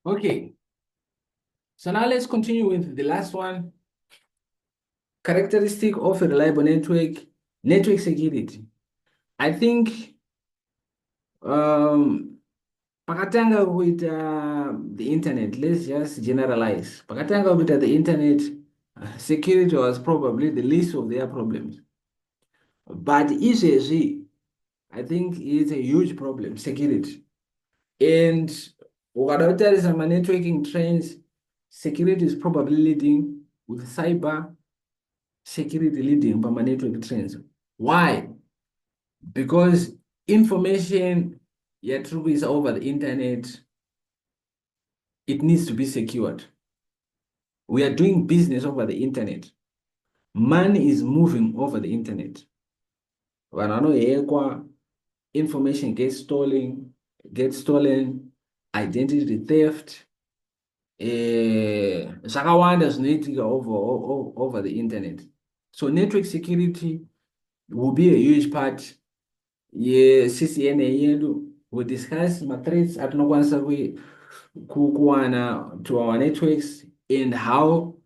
Okay, so now let's continue with the last one. Characteristic of a reliable network security. I think um, pakatanga kuita the internet, let's just generalize. Pakatanga kuita the internet, security was probably the least of their problems. But izvezvi, I think it's a huge problem, security. And ukada kutarisa networking trends, security is probably leading with cyber security leading by network trends. Why? Because information is over the internet, it needs to be secured. We are doing business over the internet. Money is moving over the internet. Information gets stolen, identity theft, zvakawanda zvinoitika over the internet. So network security will be a huge part yeCCNA yedu. We discuss threats atinokwanisa kuwana to our networks and how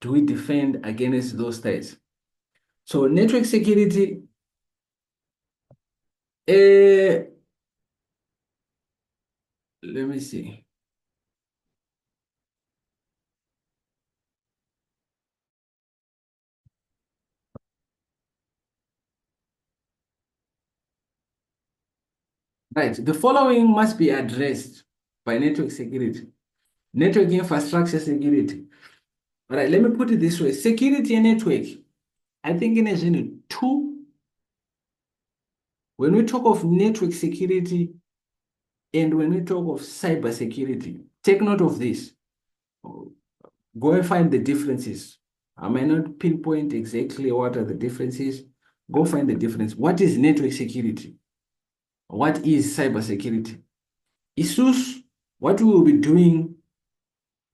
do we defend against those threats. So network security, let me see. Right, the following must be addressed by network security. Network infrastructure security. All right, let me put it this way. Security and network, I think in a two. When we talk of network security and when we talk of cyber security, take note of this. Go and find the differences. I might not pinpoint exactly what are the differences. Go find the difference. What is network security? What is cyber security? Isus, what we will be doing,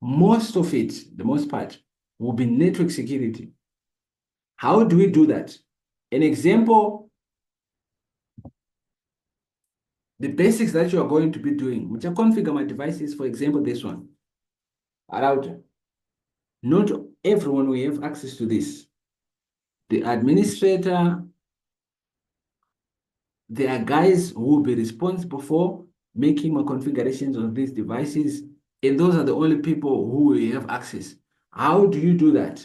most of it, the most part, will be network security. How do we do that? An example, the basics that you are going to be doing, which are configure my devices, for example, this one, a router. Not everyone will have access to this. The administrator, there are guys who will be responsible for making my configurations of these devices, and those are the only people who will have access. How do you do that?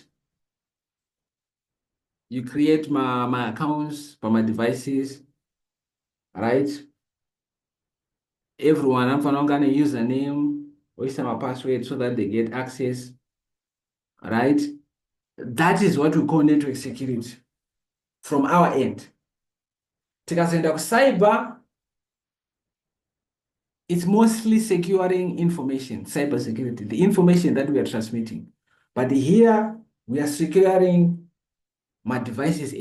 You create my accounts for my devices, right? Everyone, I'm going to username, or my password so that they get access, right? That is what we call network security from our end. Tikazoenda cyber, it's mostly securing information, cyber security, the information that we are transmitting. But here we are securing my devices,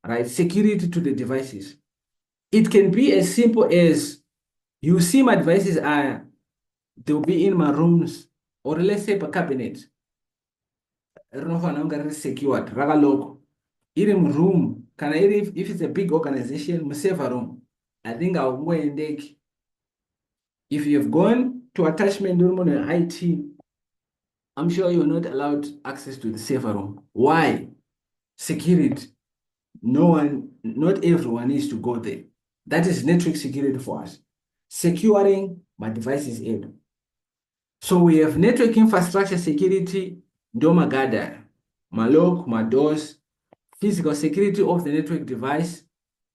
right? Security to the devices. It can be as simple as you see my devices they'll be in my rooms, or let's say a cabinet. Rinofanira kunge riri secured, rakaloko. Iri muroom, kana if it's a big organization, muserver room, I think haungoendeki. If you've gone to attachment room on an IT, I'm sure you're not allowed access to the server room. Why? Security. Not everyone needs to go there. That is network security for us. Securing my devices in. So we have network infrastructure security, domagada, my lock, my doors, physical security of the network device,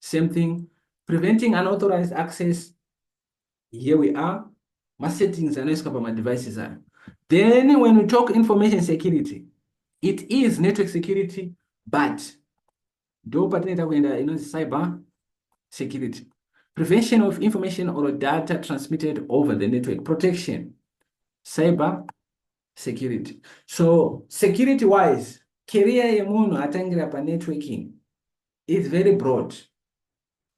same thing. Preventing unauthorized access, here we are. My settings are my devices are. Then when we talk information security, it is network security, but cyber security. Prevention of information or data transmitted over the network. Protection, cyber security. So security-wise, career yemunhu atangira networking is very broad.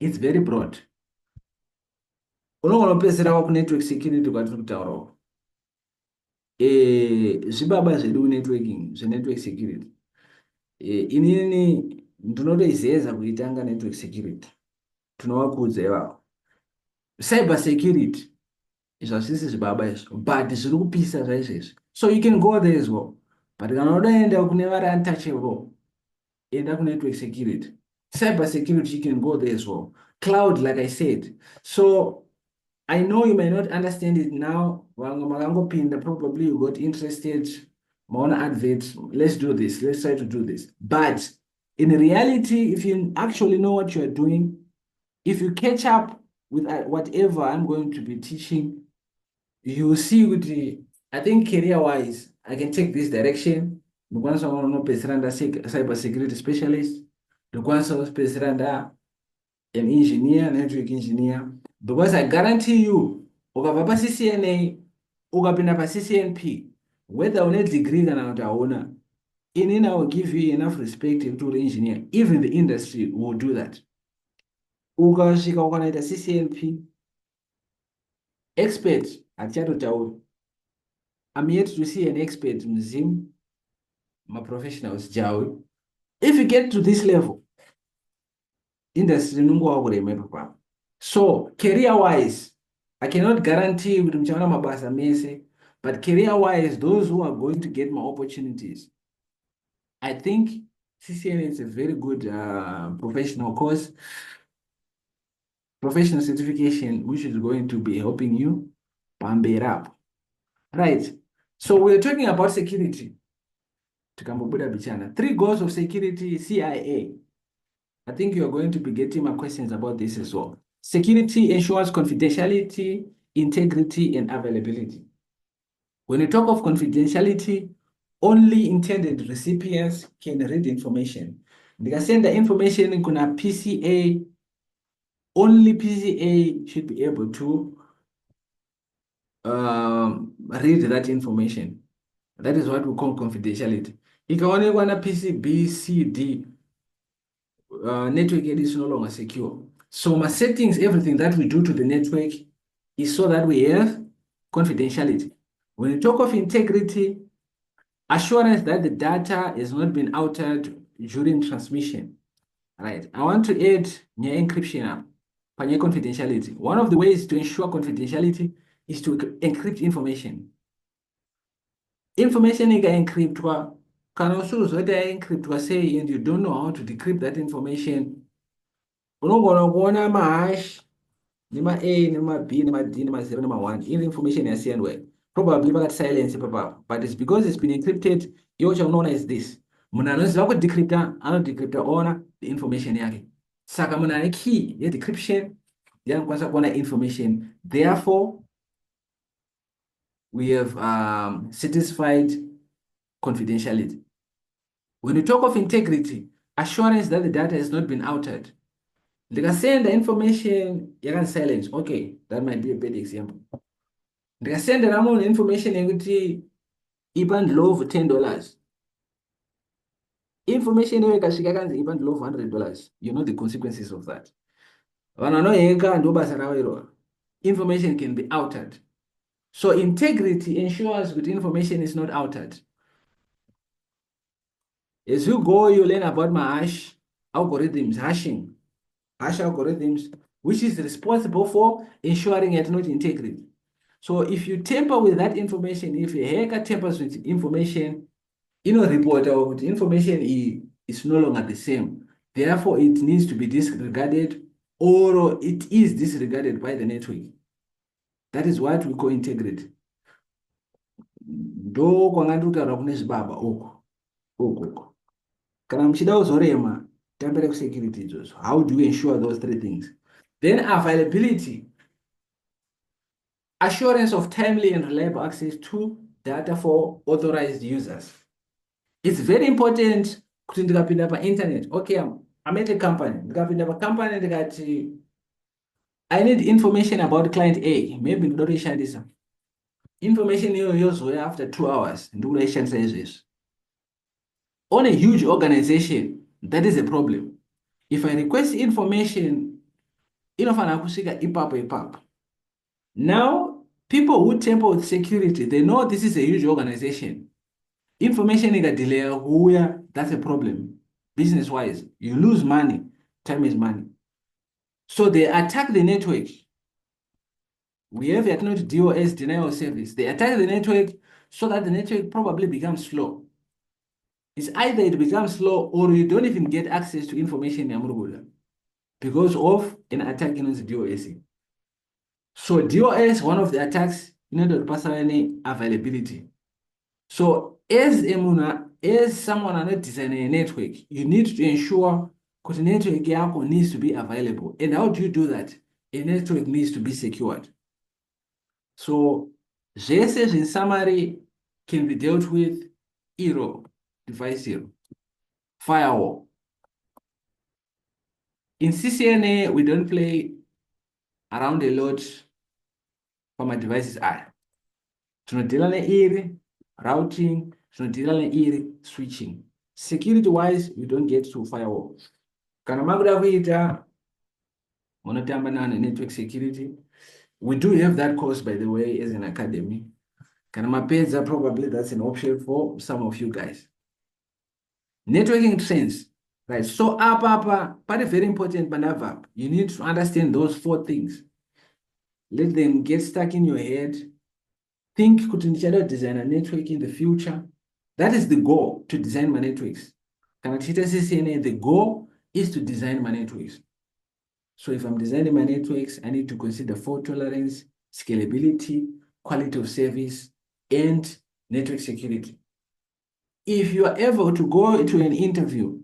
It's very broad. Unogona kupedzera ku network security kwatiri kutaurawo. Zvibaba zvedu networking, network security. Inini ndinotoizeza kuitanga network security. Tunovakudza ivavo. Cyber security, zvasisi zvibaba izvo but zviri kupisa zvaizvezvi, so you can go there as well. But kana unoenda kune vari untouchable, enda ku-network security. Cyber security, you can go there as well. Cloud, like I said. So I know you may not understand it now. Probably you got interested, more adverts. Let's do this. Let's try to do this. But in reality, if you actually know what you're doing, if you catch up with whatever I'm going to be teaching, you see with I think career-wise, I can take this direction. Ndikwanisa unopedzisira cyber security specialist. Ndikwanisa unopedzisira an engineer, network engineer. Because I guarantee you, ukabva pa-CCNA, ukapinda pa-CCNP, whether une degree kana kuti hauna, inini I will give you enough respect to the engineer. Even the industry will do that. Ukasvika ukanaita CCNP, expert hatichatotauri. I'm yet to see an expert muzimu, ma-professionals jawi. If you get to this level, industry nungowa kurema ipapo. So career-wise, I cannot guarantee kuti muchaona mabasa mese, but career-wise, those who are going to get more opportunities, I think CCNA is a very good professional course, professional certification, which is going to be helping you pump it up. Right. So we're talking about security. Tikambobuda bichana. 3 goals of security, CIA. I think you're going to be getting my questions about this as well. Security ensures confidentiality, integrity, and availability. When you talk of confidentiality, only intended recipients can read information. Send the information in kuna PCA, only PCA should be able to read that information. That is what we call confidentiality. Ikaonekwa na PC B, C, D, network is no longer secure. So my settings, everything that we do to the network is so that we have confidentiality. When you talk of integrity, assurance that the data has not been altered during transmission. Right. I want to add near encryption up, near confidentiality. One of the ways to ensure confidentiality is to encrypt information. Information ika encryptwa, kana usuzoti encryptwa say and you don't know how to decrypt that information, unogona kuona mahash nema A nema B nema D nema 0 nema 1 in information yasiyana, probably vakati silence ipapo, but it's because it's been encrypted. Iwo chaunoona is this: munhu anoziva kudecrypta anodecrypta ona the information yake. Saka munhu ane key yedecryption yanokwanisa kuona information. Therefore we have satisfied confidentiality. When you talk of integrity, assurance that the data has not been altered. Send the information, you can silence. Okay, that might be a bad example. Send the information even low of $10. Information even low of $100. You know the consequences of that. Information can be altered. So integrity ensures that information is not altered. As you go, you learn about my hash algorithms, hash algorithms, which is responsible for ensuring ethnic integrity. So if you tamper with that information, if a hacker tampers with information, report out information is no longer the same. Therefore, it needs to be disregarded, or it is disregarded by the network. That is what we call integrity. Ndo kwangandutaura kune zvibaba uko. Kana mchida uzorema, tambere security izvozvo. How do you ensure those 3 things? Then availability. Assurance of timely and reliable access to data for authorized users. It's very important kuti ndikapinda pa-internet. Okay, I'm at a company. Ndikapinda pa-company ndikati I need information about client A. Maybe ndotoishandisa. Information yozoya after 2 hours. Ndikutoishandisa izvezvi. On a huge organization, that is a problem. If I request information, inofana kusvika ipapo. Now, people who tamper with security, they know this is a huge organization. Information ika delay, that's a problem. Business-wise, you lose money. Time is money. So they attack the network. We have yatinoti DOS, denial of service. They attack the network so that the network probably becomes slow. It's either it becomes slow or you don't even get access to information because of an attack against DOS. So DOS, one of the attacks, to pass any availability. So as someone not designing a network, you need to ensure because the network needs to be available. And how do you do that? A network needs to be secured. So GSS in summary can be dealt with zero, device zero, firewall. In CCNA, we don't play around a lot for my devices are. Tunadila ne routing, tunadila ne switching. Security wise, we don't get to firewall. Kana maguda kuita monotamba na network security. We do have that course, by the way, as an academy. Kana mapeza, probably that's an option for some of you guys. Networking trends, right? So but very important, Banava. You need to understand those 4 things. Let them get stuck in your head. Think could design a network in the future. That is the goal, to design my networks. CCNA, the goal is to design my networks. So if I'm designing my networks, I need to consider fault tolerance, scalability, quality of service, and network security. If you are able to go to an interview,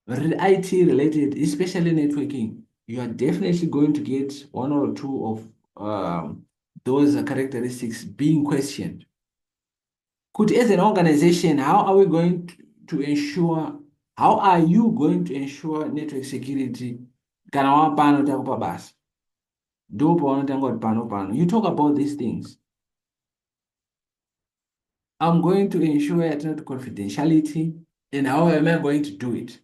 IT related, especially networking, you are definitely going to get 1 or 2 of those characteristics being questioned. Could, as an organization, how are you going to ensure network security? You talk about these things. I'm going to ensure confidentiality, and how am I going to do it?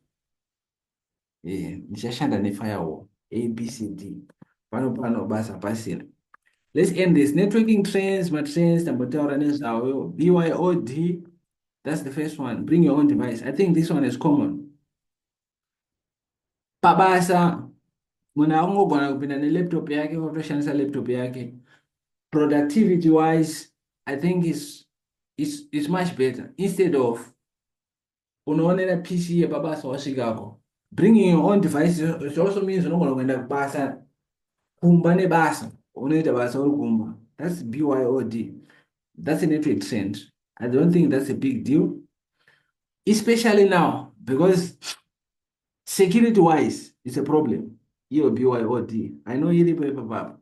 Nishashanda ne-firewall, ABCD. Basa pasina. Let's end this. Networking trends, BYOD. That's the first one. Bring your own device. I think this one is common. Pabasa, muna ungogona kupinda ne-laptop yake, utoshandisa laptop yake. Productivity wise, I think it's much better. Instead of unaonera PC yepabasa wasvikako. Bringing your own device, it also means unogona kuenda kubasa kumba nebasa unoita basa uri kumba. That's BYOD. That's a network trend. I don't think that's a big deal, especially now, because security wise it's a problem. Your BYOD, I know you paper.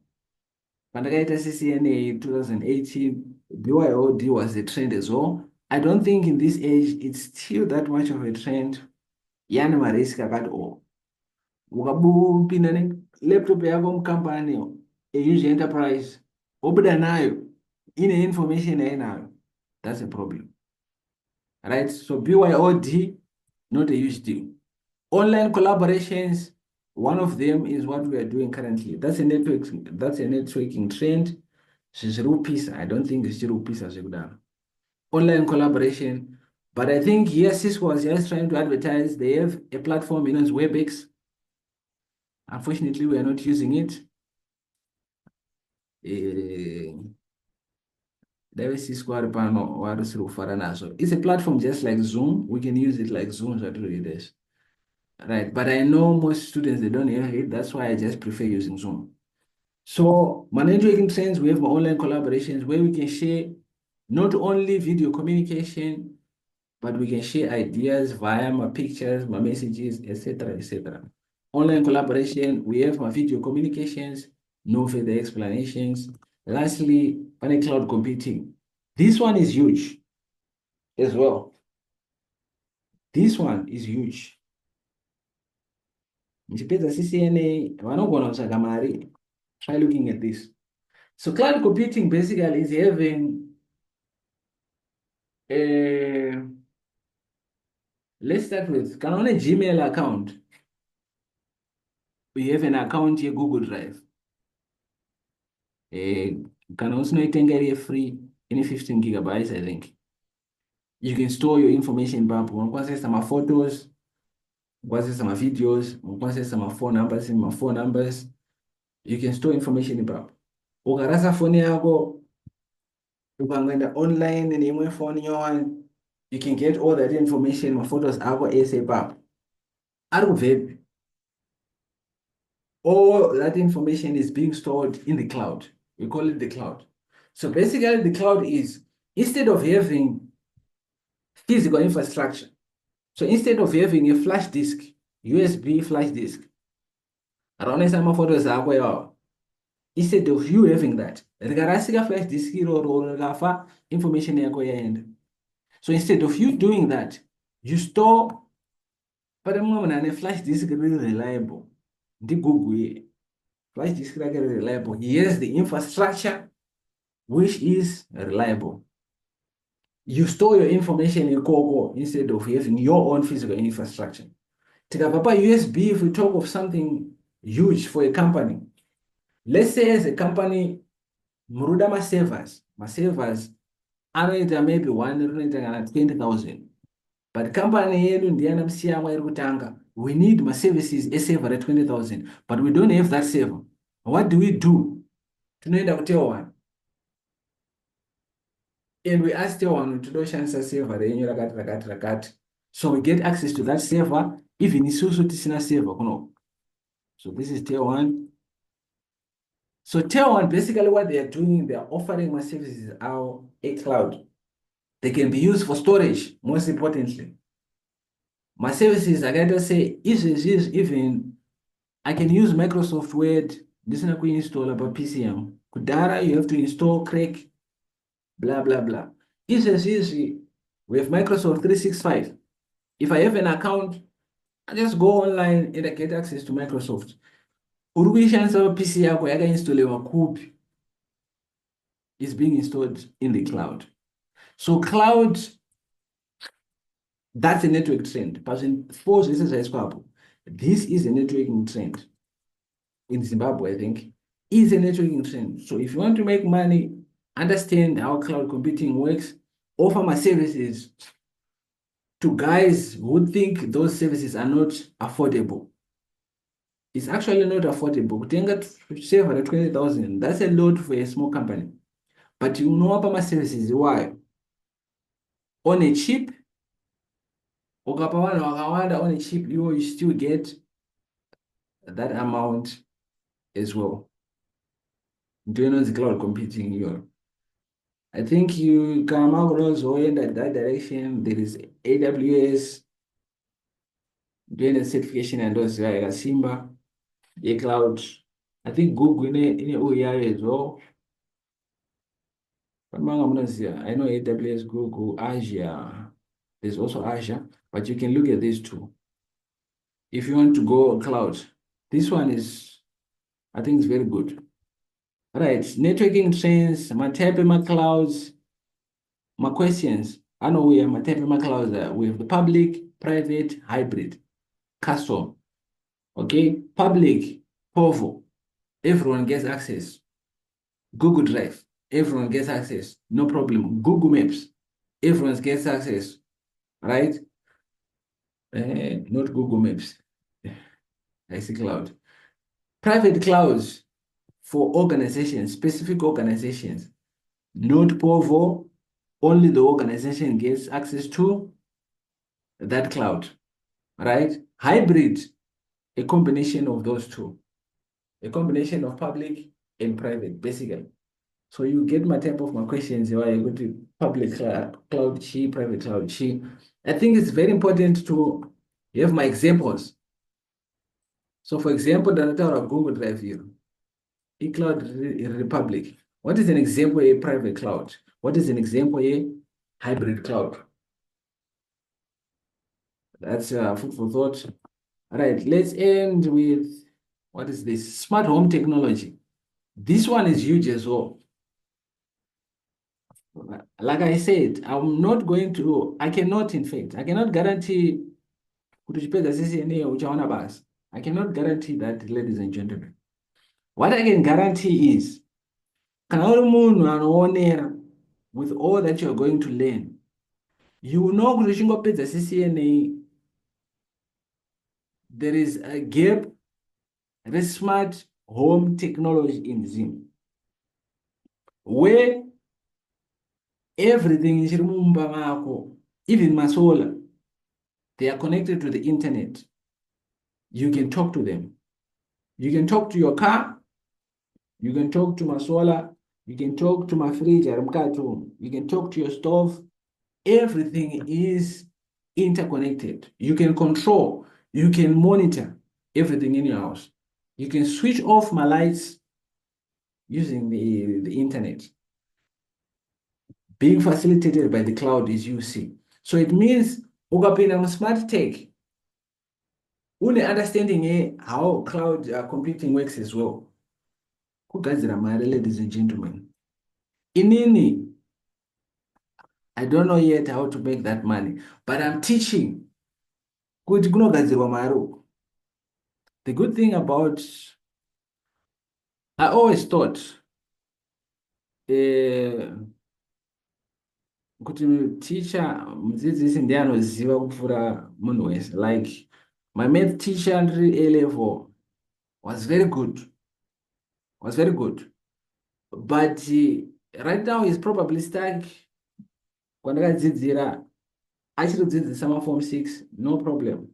Pandakaita CCNA 2018, BYOD was a trend as well. I don't think in this age it's still that much of a trend. Yani marisk at all. Ukabupinda ne laptop yako mkampani a huge enterprise obuda nayo ine information ainayo. That's a problem. Right? So BYOD, not a huge deal. Online collaborations, one of them is what we are doing currently. That's a networking trend. I don't think it's zero. Online collaboration. But I think yes, Cisco was just trying to advertise. They have a platform known as WebEx. Unfortunately, we are not using it. Cisco it's a platform just like Zoom. We can use it like Zoom. Right, but I know most students, they don't have it. That's why I just prefer using Zoom. So my networking trends, we have my online collaborations where we can share not only video communication, but we can share ideas via my pictures, my messages, etc., etc. Online collaboration, we have my video communications, no further explanations. Lastly, cloud computing. This one is huge as well. This one is huge. Nchipeza CCNA, vanogona kutsvaga mari. Try looking at this. So cloud computing basically is having a, let's start with, can on a Gmail account, we have an account here, Google Drive. Can also get free, any 15 gigabytes, I think. You can store your information, but some photos, some videos, some phone numbers, you can store information in PAP. ukarasa foni yako ukangoenda online neimwe foni nyowani, you can get all that information, maphotos ako ese ipapo. Ari kubvepi? All that information is being stored in the cloud. We call it the cloud. So basically, the cloud is, instead of having physical infrastructure, so instead of having a flash disk, USB flash disk, rakaonaisa maphotos ako iwawo, instead of you having that, rikarasika flash disk iroro rikafa, information yako yaenda. So instead of you doing that, you store, pane mumwe munhu ane flash disk riri reliable, ndiGoogle iye. Flash disk rake reliable, he has the infrastructure which is reliable. You store your information in Coco instead of having your own physical infrastructure. Tikabva USB, if we talk of something huge for a company, let's say as a company, muruda maservers anoita maybe one rinoita kana 20,000. But company yedu ndiyana musiyamwa iri kutanga, we need services eserver at 20,000, but we don't have that server. What do? Tunoenda ku tier 1. And we ask tier 1 todoshandisa server renyu rakati. So we get access to that server even isusu tisina server kuno. So this is tier 1. So tier 1, basically what they are doing, they are offering my services out a cloud. They can be used for storage, most importantly. My services, I gotta say, even I can use Microsoft Word. This is not going to install about PCM. Kudara, you have to install Crack, blah blah blah. Easy. We have Microsoft 365. If I have an account, I just go online and I get access to Microsoft. Urukishandisa PC yako yakainstoliwa kupi is being installed in the cloud. So cloud, that's a network trend. This is a networking trend in Zimbabwe, I think, is a networking trend. So if you want to make money, understand how cloud computing works, offer my services to guys who think those services are not affordable. It's actually not affordable. Kutenga server at 20,000, that's a lot for a small company. But you know about my services, why? On a cheap, on a cheap, you still get that amount as well. Do you know the cloud computing here? I think you come out also in that direction. There is AWS doing a certification and also like a Simba, a cloud. I think Google in OER as well. But I know AWS, Google, Azure. There's also Azure, but you can look at these two. If you want to go cloud, this one is, I think, it's very good. All right, networking trends, my type of my clouds, my questions. I know we have my type of my clouds. We have the public, private, hybrid, custom. Okay, public, POVO, everyone gets access. Google Drive, everyone gets access, no problem. Google Maps, everyone gets access, right? Not Google Maps. I see cloud. Private clouds for organizations, specific organizations, not POVO, only the organization gets access to that cloud, right? Hybrid, a combination of those two, a combination of public and private, basically. So you get my type of my questions where you go to public cloud chi, private cloud chi. I think it's very important to have my examples. So for example, the data of Google Drive here, eCloud Republic. What is an example of a private cloud? What is an example of a hybrid cloud? That's food for thought. All right, let's end with, what is this? Smart home technology. This one is huge as well. Like I said, I'm not going to, I cannot guarantee I cannot guarantee that, ladies and gentlemen. What I can guarantee is, with all that you're going to learn, you know there is a gap, the smart home technology in Zim. where everything is mumba mako, even masola, they are connected to the internet. You can talk to them. You can talk to your car. You can talk to masola. You can talk to my fridge. You can talk to your stove. Everything is interconnected. You can control. You can monitor everything in your house. You can switch off my lights using the internet. Being facilitated by the cloud is UC. So it means ukapinda mu-smart tech, une understanding how cloud computing works as well. Kugadzira mari, ladies and gentlemen. Inini, I don't know yet how to make that money, but I'm teaching. Kuti kunogadzirwa mari uku. The good thing about, I always thought, kuti teacher, mudzidzisi ndiye anoziva kupfuura munhu wese. Like my math teacher ndiri A level was very good. But right now he's probably stuck. Kwandakadzidzira achitodzidzisa ma-form 6, no problem.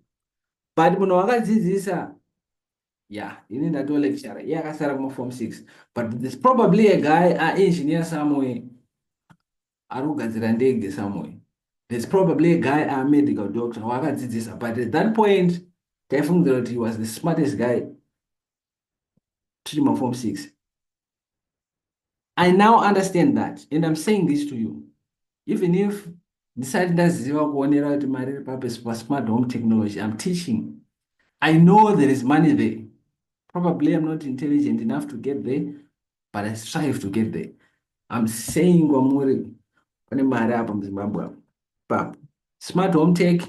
But munhu wakadzidzisa, yeah, ini ndatolecturer, iye akasara kuma-form 6. But there's probably a guy, an engineer somewhere, ari kugadzira ndege somewhere. There's probably a guy, a medical doctor, wakadzidzisa. But at that point, taifungidzira kuti he was the smartest guy tiri ma-form 6. I now understand that, and I'm saying this to you. Even if ndisati ndaziva kuonera kuti mari iri papesi pa-smart home technology, I'm teaching. I know there is money there. Probably I'm not intelligent enough to get there, but I strive to get there. I'm saying kwamuri pane mari apa muZimbabwe apa. Smart home tech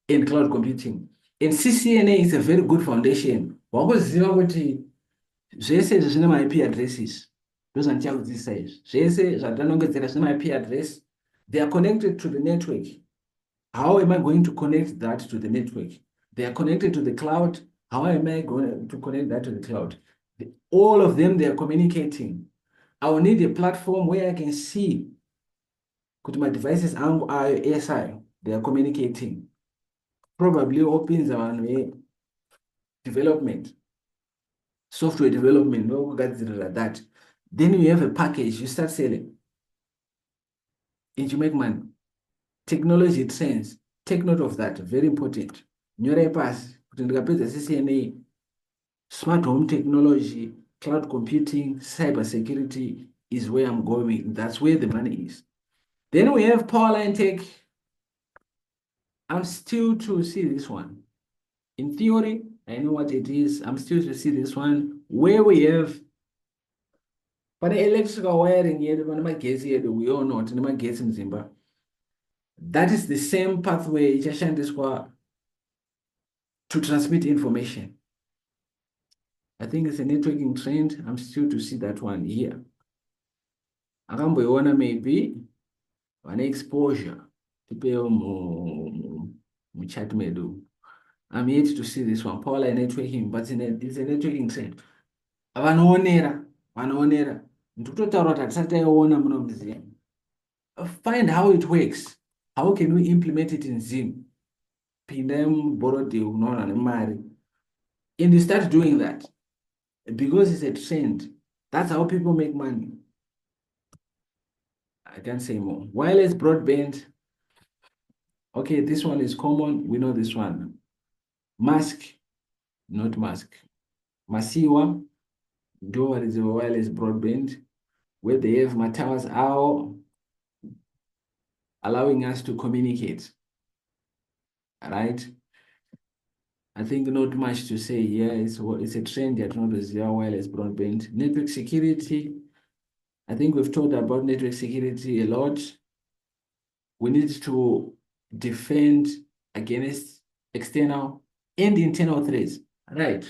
and cloud computing. And CCNA is a very good foundation. Wakuziva kuti zvese zvine ma-IP addresses. Those are ndichakudzidzisa izvi. Zvese zvatanongedzera zvine ma-IP address. They are connected to the network. How am I going to connect that to the network? They are connected to the cloud. How am I going to connect that to the cloud? All of them, they are communicating. I will need a platform where I can see kuti my devices are ASI. They are communicating. Probably opens on development, software development, no that. Then you have a package, you start selling. And you make money. Technology trends. Take note of that. Very important. Nyore pass. Kuti ndikapedza CCNA, smart home technology, cloud computing, cyber security is where I'm going. That's where the money is. Then we have power line tech. I'm still to see this one. In theory, I know what it is. I'm still to see this one. Where we have but electrical wiring yedu, we all know it. That is the same pathway ichashandiswa to transmit information. I think it's a networking trend. I'm still to see that one here. Akamboiona maybe an exposure to chat medu. I'm yet to see this one. Power line networking, but it's a networking trend. Vanoonera. Find how it works. How can we implement it in Zim? And you start doing that because it's a trend. That's how people make money. I can't say more. Wireless broadband. Okay, this one is common. We know this one. Mask, not mask. Masiwa, door is a wireless broadband where they have my towers out, allowing us to communicate. All right. I think not much to say here. It's a trend that not wireless broadband. Network security. I think we've talked about network security a lot. We need to defend against external and internal threats. Right.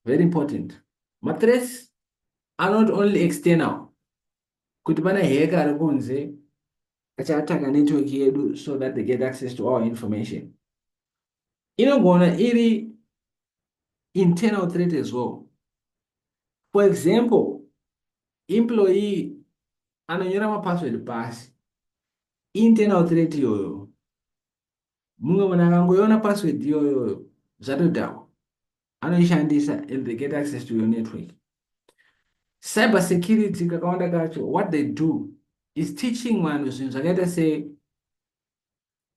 Very important. My threats are not only external. Could be a hacker ari kunze achitaka network yedu so that they get access to our information. Inogona iri internal threat as well. For example, employee anonyora mapassword pasi. Internal threat iyoyo. Mumwe munhu akangoiona password iyoyo zvatodhakwa, anoishandisa and they get access to your network. Cyber security kakawanda kacho, what they do is teaching vanhu zvinhu zvakaita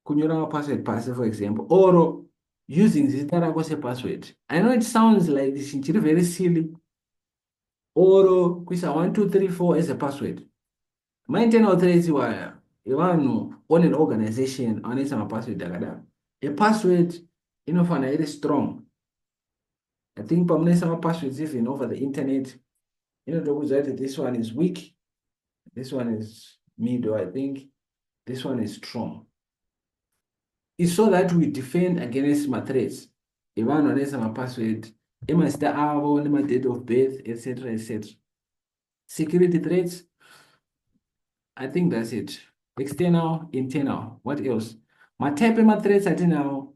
sekunyora mapassword pasi, for example, or using zita rako sepassword. I know it sounds like this chiri very silly, or kuisa 1234 as a password. Ma-internal threats iwaya evanhu on an organization anoisa mapassword akadaro. A password inofana iri strong. I think pamunoisa mapasswords even over the internet, inotokudza kuti this one is weak, this one is middle, I think this one is strong. It's so that we defend against ma-threats evanhu anoisa mapassword emazita avo nema-date of birth, etc, etc. Security threats, I think that's it. External, internal, what else? Ma-type ema-threats atinawo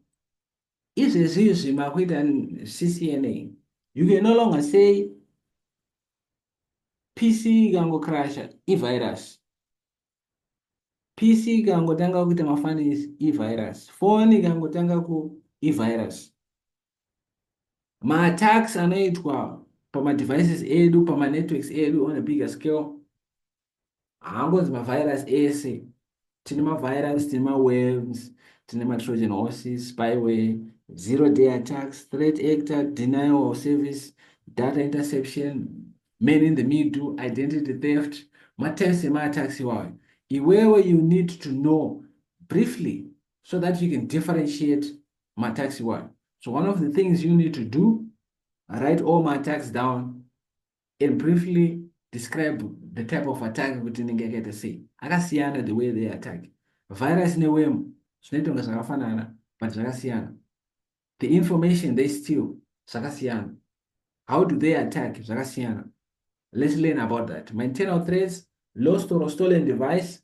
izvezvizvi makuita CCNA, you can no longer say PC ikangokrasha ivirus, PC ikangotanga kuita mafanisi ivirus, phone ikangotanga ivirus. Ma-attacks anoitwa pama-devices edu, pama-networks edu on a bigger scale, haangonzi mavirus ese. Tine mavirus, tine ma-worms, tine ma-trojan horses, spyware, zero-day attacks, threat actor, denial of service, data interception, man in the middle, identity theft, ma-types ema-attacks iwayo. Iwewe you need to know briefly so that you can differentiate ma-attacks iwayo. So one of the things you need to do, write all ma-attacks down and briefly describe the type of attack kuti inenge yakaita sei. Akasiyana the way they attack. Virus neworm zvinoita kunge zvakafanana but zvakasiyana. The information they steal zvakasiyana. How do they attack zvakasiyana. Let's learn about that. My internal threats, lost or stolen device,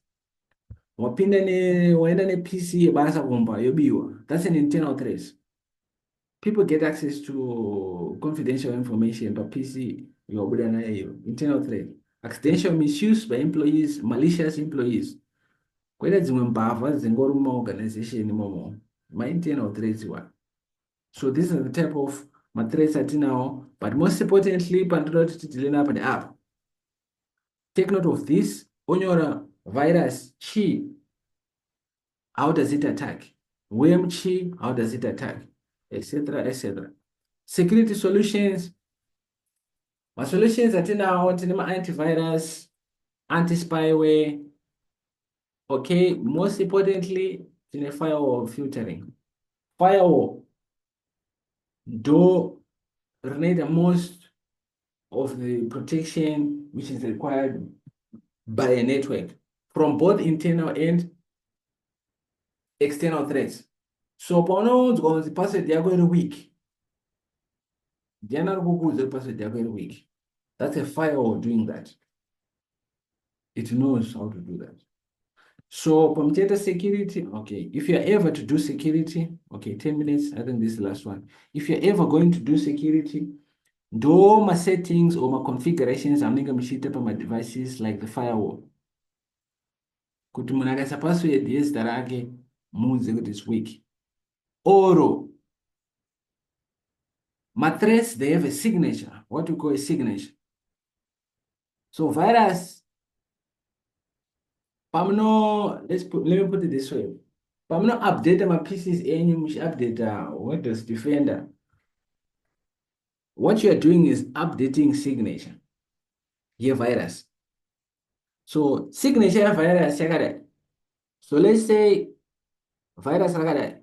waenda ne-PC yebasa kumba yobiwa, that's an internal threat. People get access to confidential information but PC yobuda nayo, internal threat. Accidental misuse by employees, malicious employees. Kwenda dzimwe mbavha dzingori mumaorganization imomo, ma-internal threats iwa. So these are the type of ma-threats atinawo, but most importantly pandoda kuti tidile napa neapa. Take note of this. Onyora virus chi, how does it attack? Worm chi, how does it attack? Etc, etc. Security solutions. My solutions atinawo tine ma-antivirus, anti-spyware. Okay, most importantly, tine firewall filtering. Firewall do need the most of the protection which is required by a network from both internal and external threats. So paunounzwa kunzi password yako iri weak, ndiani ari kukuudza kuti password yako iri weak? That's a firewall doing that. It knows how to do that. So pamuchaita security, okay, if you're ever to do security, okay, 10 minutes, I think this is the last one. If you're ever going to do security, ndo ma-settings or ma-configurations amunenge muchiita pama-devices like the firewall, kuti munhu akaisa password yezita rake muudze kuti it's weak. Or ma-threats, they have a signature, what we call a signature. So virus, let me put it this way. Pamuno update my PCs enyu muchi-update Windows Defender. What you are doing is updating signature. Here virus. So signature virus yakadai. So let's say virus rakadai.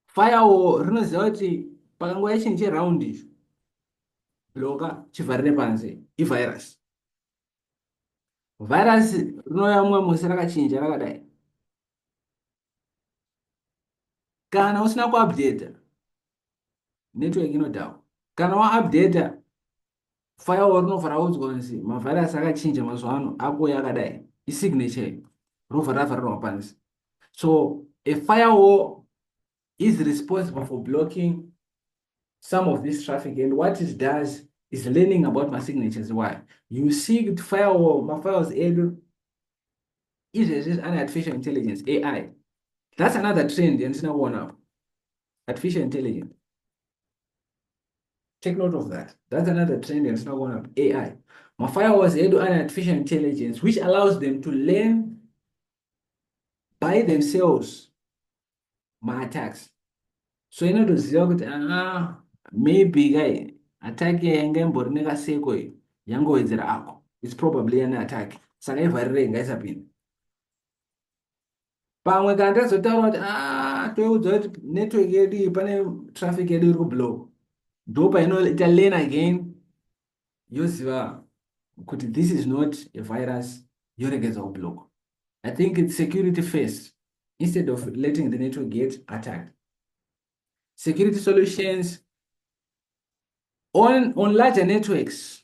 Firewall rinoziva kuti pakangouya chinhu cheraundi icho, bloka chivharire panze ivirus. Virus rinouya mumwe musi rakachinja rakadai. Kana usina kuupdata, network inodhakwa. Kana waupdata, firewall rinovhara kuudzwa kunzi mavirus akachinja mazuva ano akuuya akadai, isignature rovhara ravharirwa panze. So a firewall is responsible for blocking some of this traffic, and what it does is learning about my signatures. Why? You see firewall, my files is an artificial intelligence, AI. That's another trend, and it's not one up. Artificial intelligence. Take note of that. That's another trend, and it's not one up. AI. My firewalls an artificial intelligence, which allows them to learn by themselves my attacks. So inotoziva kuti maybe kai attack yanga imbori nekaseko iyi yangowedzera ako. It's probably an attack. Saka ivharire ingaisapinda. Pamwe kana tazotaura kuti toudza kuti network yedu iyi pane traffic yedu iri kublow. Ndo painoita learn again yoziva kuti this is not a virus yoregedza kublock. I think it's security first instead of letting the network get attacked. Security solutions on larger networks,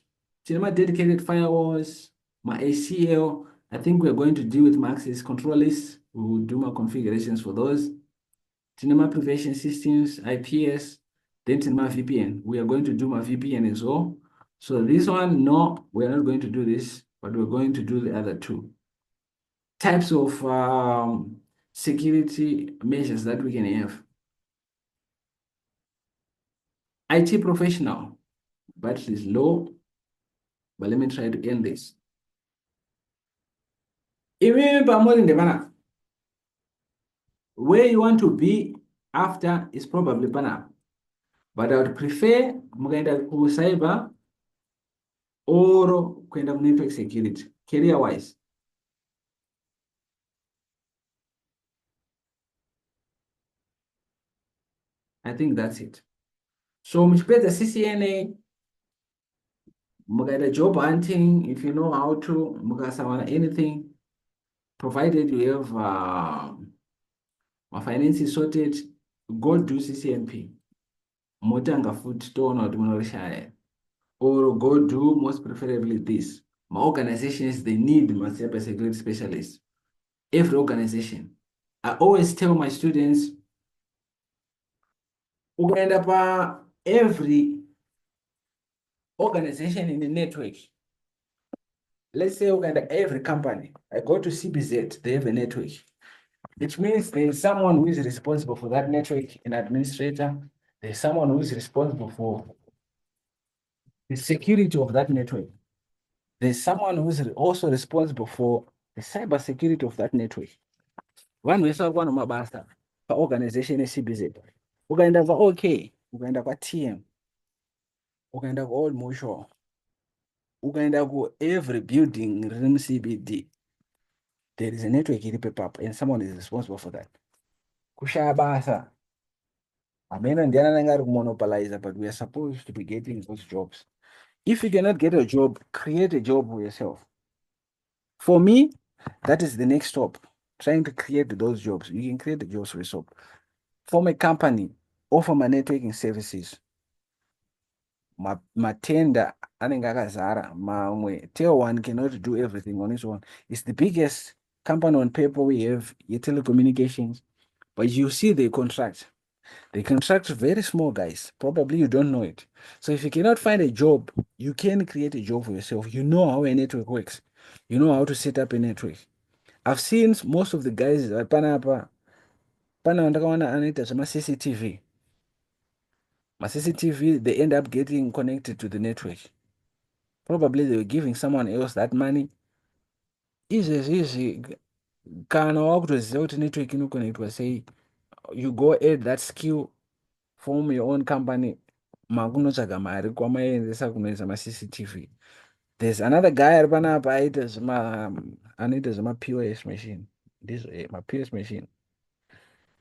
my dedicated firewalls, my ACL. I think we're going to deal with my access control list. We will do my configurations for those. My prevention systems, IPS, then my VPN. We are going to do my VPN as well. So this one, no, we're not going to do this, but we're going to do the other two types of security measures that we can have. IT professional, battery is low, but let me try to end this. Where you want to be after is probably Pana, but I would prefer mukaenda ku cyber or kuenda ku network security career wise. I think that's it. So muchipedza CCNA, mukaita job hunting, if you know how to, mukasawana anything, provided you have my finances sorted, go do CCNP. Motanga futhi toona kuti munorishaya. Or go do most preferably this. My organizations, they need my cybersecurity specialists. Every organization. I always tell my students, ukaenda pa every organization in the network. Let's say ukaenda every company. I go to CBZ, they have a network. It means there's someone who is responsible for that network, an administrator. There's someone who is responsible for the security of that network. There's someone who is also responsible for the cyber security of that network. One way so one mabasa for organization is CBZ. Ukaenda kwa OK, ukaenda kwa TM, ukaenda kwa Old Mutual, ukaenda kwa every building in CBD. There is a network in up and someone is responsible for that. Kushaya basa. Amena ndiana nangari kumonopolize, but we are supposed to be getting those jobs. If you cannot get a job, create a job for yourself. For me, that is the next stop. Trying to create those jobs. You can create the jobs for yourself. Form a company, offer my networking services. Matenda anengakazara mamwe. Tier 1 cannot do everything on its own. It's the biggest company on paper we have, your telecommunications. But you see the contract. They contract very small guys. Probably you don't know it. So if you cannot find a job, you can create a job for yourself. You know how a network works. You know how to set up a network. I've seen most of the guys at Panapa. My CCTV. My CCTV, they end up getting connected to the network. Probably they were giving someone else that money. Easy. Kana wakutoziva kuti network inokonectwa sei. You go add that skill, form your own company. Makunotsvaga mari kwamaendesa kunoisa CCTV. There's another guy ari panapa anoita zvema POS machine. This my POS machine.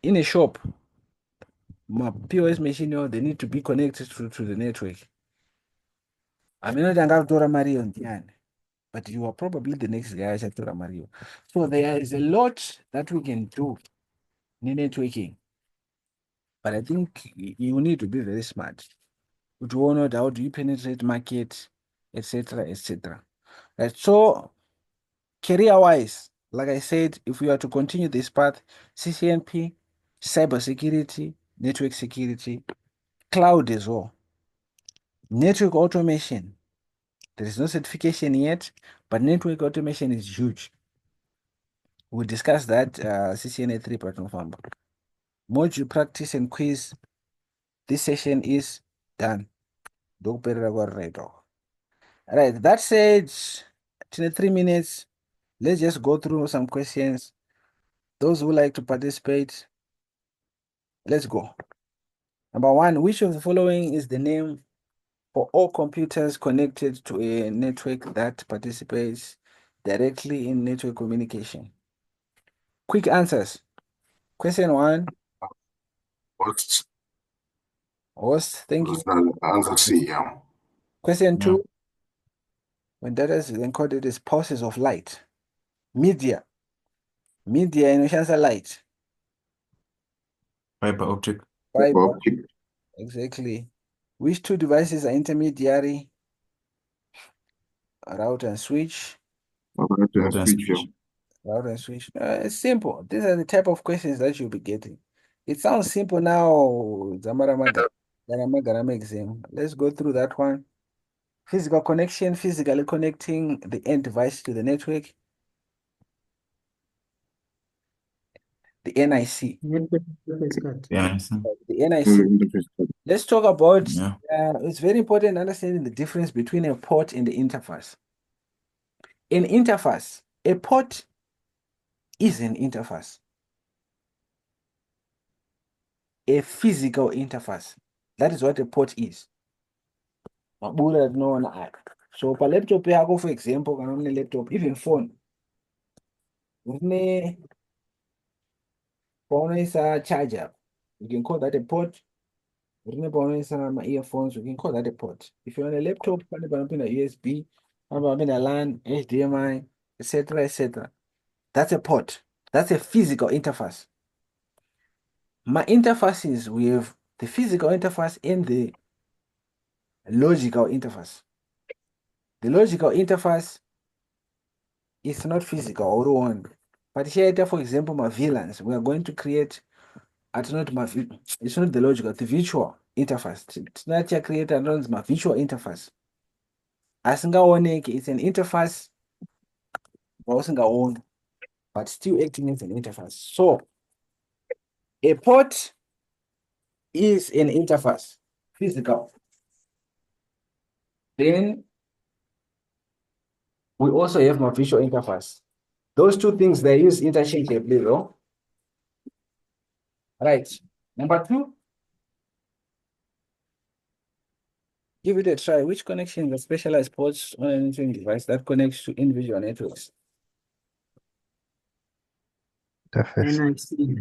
In a shop, my POS machine, they need to be connected to the network. I mean, not angatora Mario ndiani, but you are probably the next guy achatora Mario. So there is a lot that we can do in networking. But I think you need to be very smart. To know how do you penetrate market, etc., etc. Right. So career-wise, like I said, if we are to continue this path, CCNP, cybersecurity, network security, cloud as well. Network automation. There is no certification yet, but network automation is huge. We'll discuss that CCNA 3 part November. Module practice and quiz. This session is done. Alright, that said, 23 minutes. Let's just go through some questions. Those who like to participate, let's go. Number one, which of the following is the name for all computers connected to a network that participates directly in network communication? Quick answers. Question one. Host. Host, thank you. Answer C, yeah. Question two. When data is encoded as pulses of light. Media. Media inoshandisa light. Fiber optic. Fiber optic. Exactly. Which two devices are intermediary? Router and switch. Router and switch, yeah. Router and switch. It's simple. These are the type of questions that you'll be getting. It sounds simple now, Zamaramada. Exam. Let's go through that one. Physical connection, physically connecting the end device to the network. The NIC. Yeah. The NIC. Let's talk about, it's very important understanding the difference between a port and the interface. An interface, a port is an interface. A physical interface. That is what a port is. So, for laptop, for example, laptop, even phone. Phone is a charger. You can call that a port. My earphones, you can call that a port. If you're on a laptop, a USB, a LAN, HDMI, etc., etc. That's a port. That's a physical interface. My interfaces, we have the physical interface and the logical interface. The logical interface is not physical or one. But here, for example, my VLANs, we are going to create, it's not the logical, the virtual interface. It's not here created, my virtual interface. It's an interface, but still acting as an interface. So, a port is an interface, physical. Then we also have my visual interface. Those two things, they use interchangeably, though. Right. Number two. Give it a try. Which connection is a specialized ports on an internet device that connects to individual networks? NIC.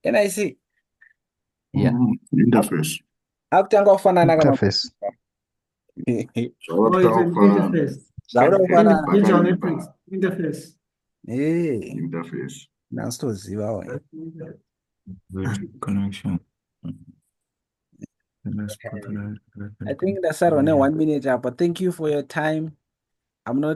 NIC. Yeah. Interface. Interface. Interface. Interface. Hey. Interface. Connection. I think that's around 1 minute, but thank you for your time. I'm not